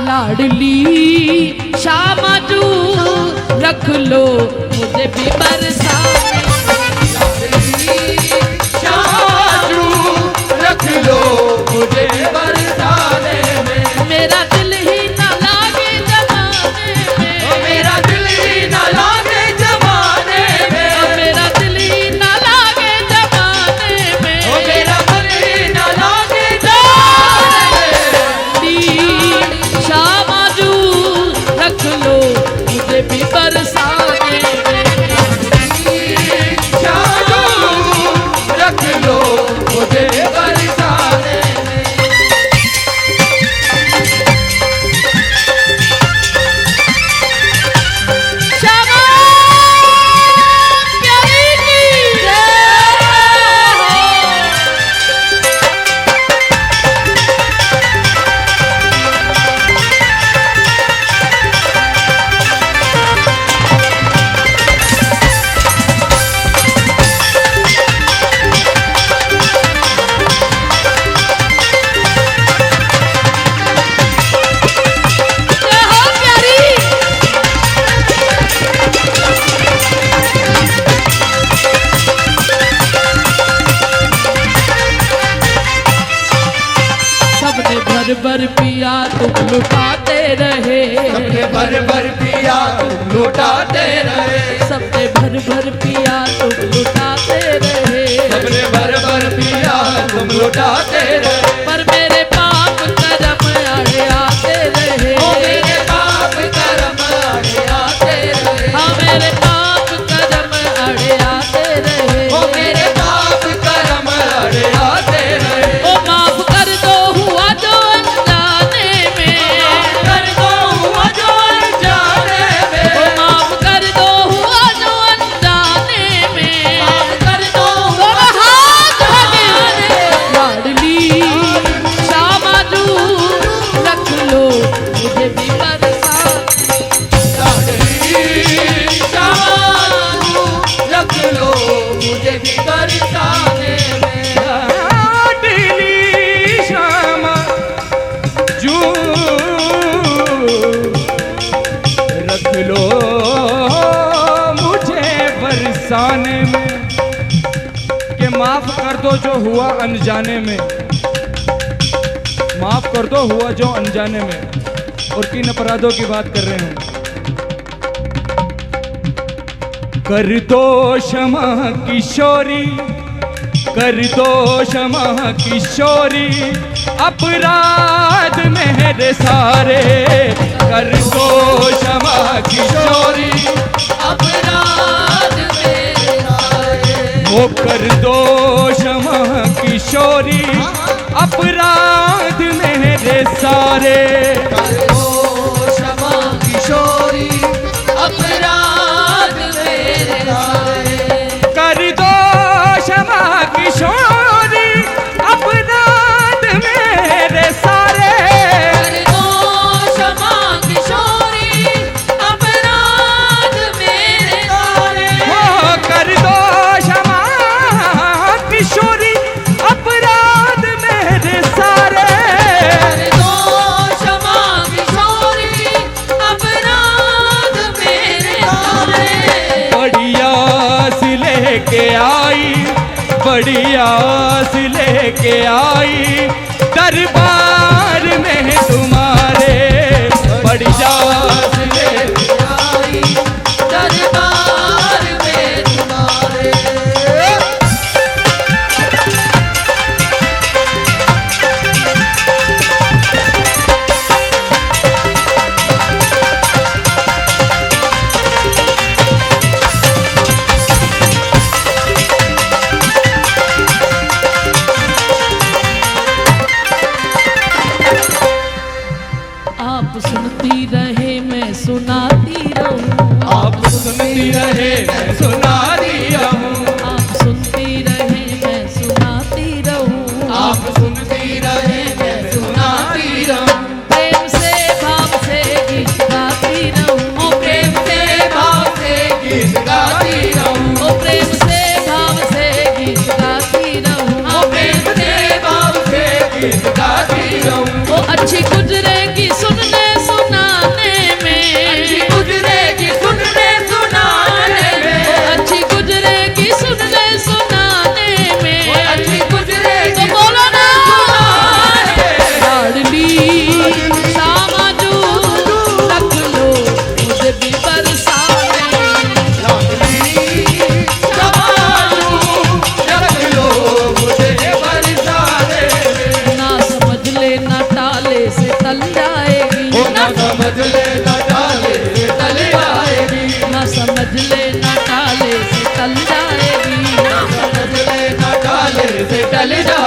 लाडली शामाजू रख लो मुझे भी बरसाने शामाजू रख लो मुझे भी बरसाने में। मेरा दिल ही ना लागे जमाने में, मेरा दिल ही ना लागे जमाने में, मेरा दिल ही ना लागे जमाने में, मेरा दिल ही ना लागे जमाने में। शामाजू रख लो मुझे भी बरसाने में, शामाजू रख लो मुझे भी बरसाने में। शामा प्यारी की जय हो। जय हो प्यारी। सबने भर भर पिया तुम लुटाते रहे, सबने भर भर पिया तुम लुटाते रहे, सबने भर भर पिया तुम लुटाते रहे, सबने भर भर पिया तुम लुटाते रहे। पर मेरे पाप कर्म अड़े आते रहे, ओ मेरे पाप कर्म आड़े आते रहे, हाँ मेरे पाप कर्म अड़े आते रहे, ओ मेरे पाप कर्म आड़े आते रहे। ओ माफ कर दो हुआ जो अनजाने में, कर दो हुआ जो अनजाने में, ओ माफ कर दो हुआ जो अनजाने में, माफ कर दो दोनों हाथ आगे लाडली शामाजू रख लो मुझे भी बरसाने लाडली शामाजू रख लो मुझे भी बरसाने में। लाडली शामाजू रख लो मुझे बरसाने में। कि माफ कर दो जो हुआ अनजाने में, माफ कर दो हुआ जो अनजाने में। और किन अपराधों की बात कर रहे हैं? कर दो क्षमा किशोरी, कर दो क्षमा किशोरी, अपराध मेरे सारे। कर दो क्षमा किशोरी, अपराध मेरे सारे, वो कर दो क्षमा किशोरी, अपराध मेरे सारे। कर दो क्षमा किशोरी, अपराध मेरे सारे। कर दो क्षमा किशोरी, अपराध मेरे सारे। कर दो क्षमा किशोरी, अपराध मेरे सारे। हो कर दो क्षमा किशोरी, अपराध मेरे सारे। कर दो क्षमा किशोरी, अपराध मेरे सारे। बड़ी आस लेके आई, बड़ी आस लेके आई, दरबार में तुम्हारे। बड़ी आस लेके आई दरबार में तुम्हारे। चल जाओ